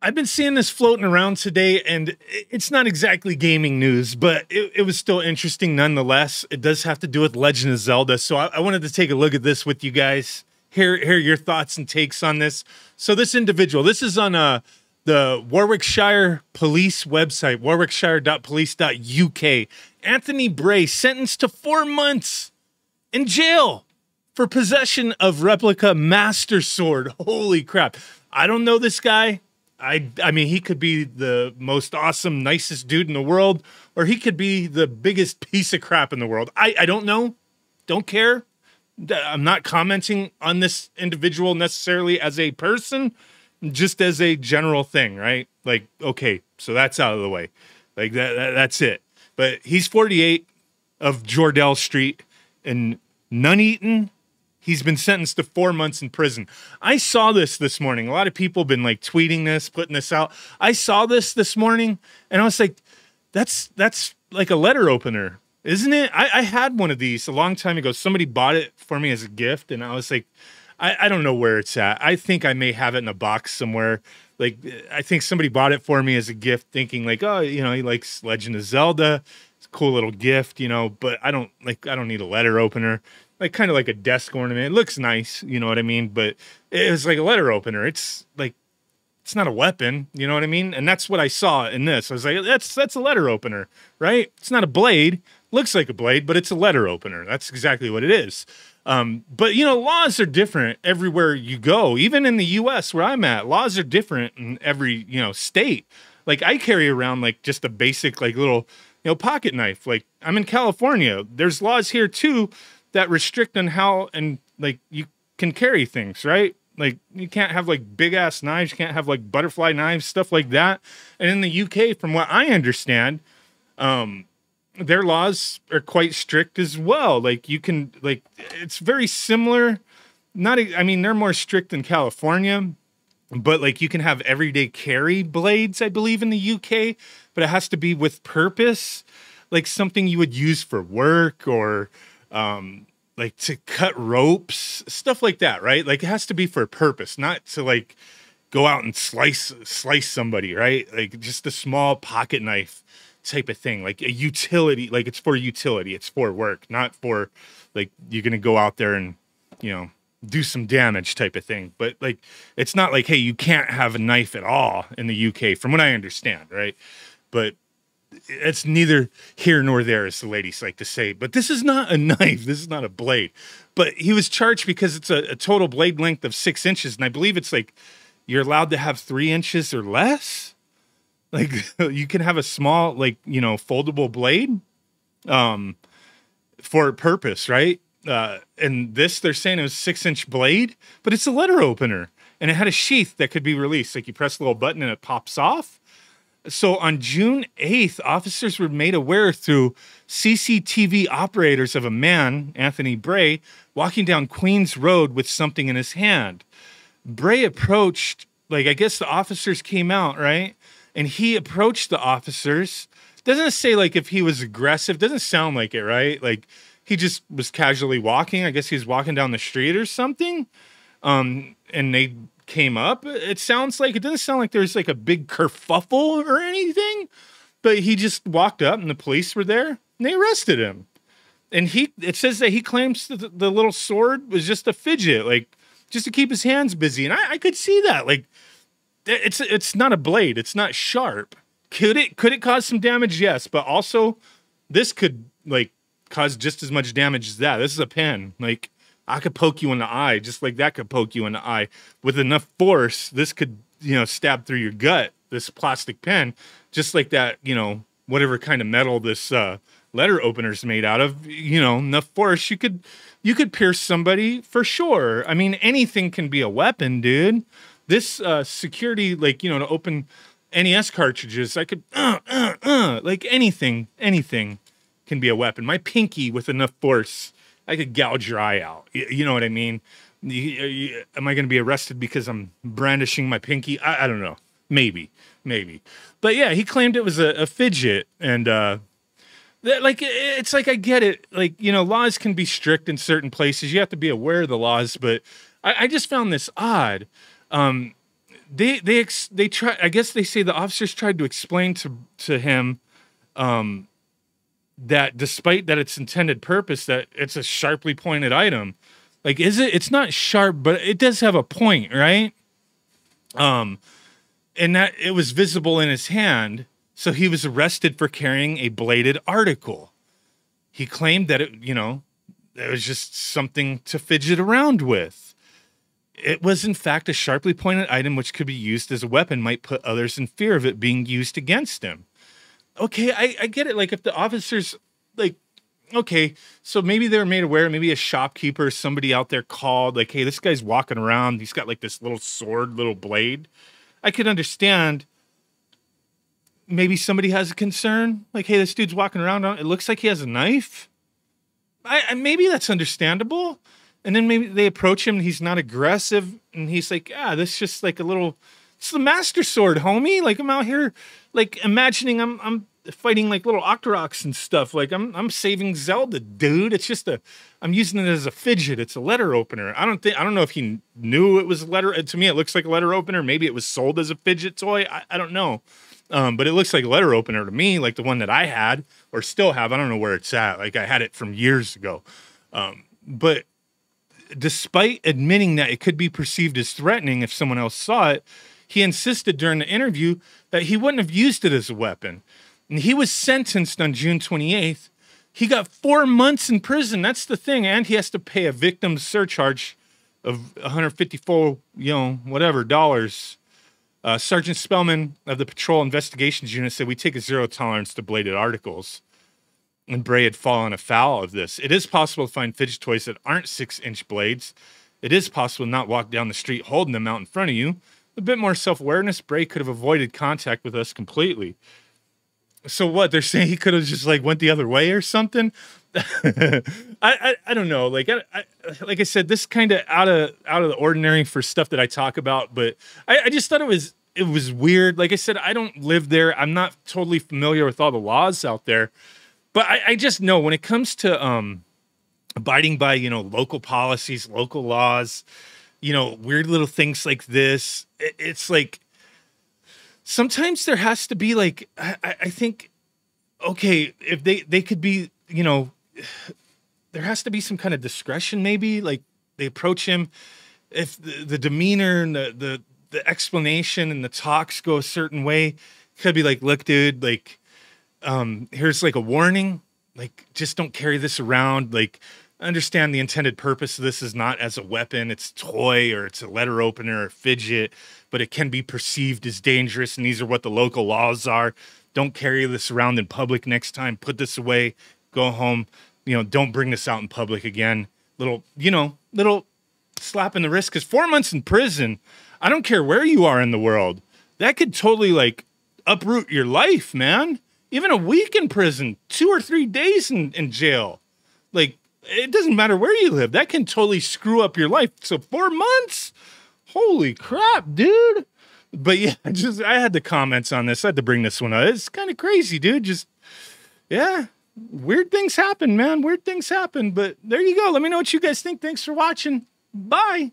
I've been seeing this floating around today, and it's not exactly gaming news, but it was still interesting nonetheless. It does have to do with Legend of Zelda, so I wanted to take a look at this with you guys. Hear your thoughts and takes on this. So this individual, this is on the Warwickshire police website, warwickshire.police.uk. Anthony Bray sentenced to 4 months in jail for possession of replica Master Sword. Holy crap. I don't know this guy. I mean, he could be the most awesome, nicest dude in the world, or he could be the biggest piece of crap in the world. I don't know. Don't care. I'm not commenting on this individual necessarily as a person, just as a general thing, right? Like, okay, so that's out of the way. Like that's it. But he's 48 of Jordell Street in Nuneaton. He's been sentenced to 4 months in prison. I saw this morning. A lot of people have been like tweeting this, putting this out. I saw this morning, and I was like, that's like a letter opener, isn't it? I had one of these a long time ago. Somebody bought it for me as a gift, and I was like, I don't know where it's at. I think I may have it in a box somewhere. Like, I think somebody bought it for me as a gift, thinking like, oh, you know, he likes Legend of Zelda. It's a cool little gift, you know, but I don't need a letter opener. Like, kind of like a desk ornament. It looks nice, you know what I mean? But it was like a letter opener. It's like, it's not a weapon, you know what I mean? And that's what I saw in this. I was like, that's a letter opener, right? It's not a blade. Looks like a blade, but it's a letter opener. That's exactly what it is. But, you know, laws are different everywhere you go. Even in the U.S. where I'm at, laws are different in every, you know, state. Like, I carry around, like, just a basic, like, little, you know, pocket knife. Like, I'm in California. There's laws here, too, that restrict on how, and, like, you can carry things, right? Like, you can't have, like, big-ass knives. You can't have, like, butterfly knives, stuff like that. And in the U.K., from what I understand, their laws are quite strict as well. Like, you can, like, it's very similar. I mean, they're more strict than California, but like you can have everyday carry blades, I believe, in the UK, but it has to be with purpose, like something you would use for work or like to cut ropes, stuff like that, right? Like, it has to be for a purpose, not to like go out and slice somebody, right? Like, just a small pocket knife type of thing, like a utility, like it's for utility, it's for work, not for like you're gonna go out there and, you know, do some damage type of thing. But like, it's not like, hey, you can't have a knife at all in the UK, from what I understand, right? But it's neither here nor there, as the ladies like to say. But this is not a knife, this is not a blade. But he was charged because it's a total blade length of 6 inches, and I believe it's like you're allowed to have 3 inches or less. Like, you can have a small, like, you know, foldable blade for a purpose, right? And this, they're saying it was 6-inch blade, but it's a letter opener. And it had a sheath that could be released. Like, you press a little button and it pops off. So on June 8th, officers were made aware through CCTV operators of a man, Anthony Bray, walking down Queens Road with something in his hand. Bray approached, like, I guess the officers came out, right? And he approached the officers. Doesn't say like if he was aggressive. Doesn't sound like it, right? Like, he just was casually walking. I guess he was walking down the street or something. And they came up. It sounds like, it doesn't sound like there's like a big kerfuffle or anything. But he just walked up and the police were there and they arrested him. And it says that he claims that the little sword was just a fidget, like just to keep his hands busy. And I could see that. Like, it's not a blade. It's not sharp. Could it cause some damage? Yes, but also this could like cause just as much damage as that. This is a pen. Like, I could poke you in the eye, just like that could poke you in the eye. With enough force, this could, you know, stab through your gut. This plastic pen, just like that, you know, whatever kind of metal this letter opener's made out of. You know, enough force, you could pierce somebody for sure. I mean, anything can be a weapon, dude. This security, like, you know, to open NES cartridges, I could, like anything can be a weapon. My pinky with enough force, I could gouge your eye out. You know what I mean? Am I going to be arrested because I'm brandishing my pinky? I don't know. Maybe. But yeah, he claimed it was a fidget. And like, it's like, I get it. Like, you know, laws can be strict in certain places. You have to be aware of the laws. But I just found this odd. they try. I guess they say the officers tried to explain to him that despite that its intended purpose, that it's a sharply pointed item. Like, is it? It's not sharp, but it does have a point, right? And that it was visible in his hand, so he was arrested for carrying a bladed article. He claimed that it was just something to fidget around with. It was, in fact, a sharply pointed item which could be used as a weapon, might put others in fear of it being used against him. Okay, I get it. Like, if the officers, like, okay, so maybe they were made aware, maybe a shopkeeper, somebody out there called, like, hey, this guy's walking around, he's got, like, this little sword, little blade. I could understand maybe somebody has a concern, like, hey, this dude's walking around, it looks like he has a knife. Maybe that's understandable. And then maybe they approach him and he's not aggressive, and he's like, this is just like a little, it's the Master Sword, homie. Like, I'm out here, like, imagining I'm fighting like little Octoroks and stuff. Like, I'm saving Zelda, dude. It's just I'm using it as a fidget. It's a letter opener. I don't know if he knew it was a letter. To me, it looks like a letter opener. Maybe it was sold as a fidget toy. I don't know. But it looks like a letter opener to me, like the one that I had or still have. I don't know where it's at. Like, I had it from years ago. But despite admitting that it could be perceived as threatening if someone else saw it, he insisted during the interview that he wouldn't have used it as a weapon. And he was sentenced on June 28th. He got 4 months in prison. That's the thing. And he has to pay a victim surcharge of $154, dollars. Sergeant Spellman of the Patrol Investigations Unit said, we take a zero tolerance to bladed articles. And Bray had fallen afoul of this. It is possible to find fidget toys that aren't 6-inch blades. It is possible to not walk down the street holding them out in front of you. A bit more self-awareness, Bray could have avoided contact with us completely. So what? They're saying he could have just like went the other way or something? I don't know. Like I said, this kind of out of the ordinary for stuff that I talk about, but I just thought it was weird. Like I said, I don't live there. I'm not totally familiar with all the laws out there. But I just know when it comes to abiding by, local policies, local laws, weird little things like this, it's like sometimes there has to be like, I think, okay, if they could be, there has to be some kind of discretion maybe, like they approach him. If the demeanor and the explanation and the talks go a certain way, could be like, look, dude, like, here's like a warning, like, just don't carry this around. Like, understand the intended purpose of this is not as a weapon. It's a toy or it's a letter opener or fidget, but it can be perceived as dangerous. And these are what the local laws are. Don't carry this around in public next time. Put this away, go home. Don't bring this out in public again. Little slap in the wrist. Cause 4 months in prison, I don't care where you are in the world, that could totally like uproot your life, man. Even a week in prison, 2 or 3 days in jail. Like, it doesn't matter where you live. That can totally screw up your life. So 4 months? Holy crap, dude. But yeah, I had the comments on this. I had to bring this one up. It's kind of crazy, dude. Yeah, weird things happen, man. Weird things happen. But there you go. Let me know what you guys think. Thanks for watching. Bye.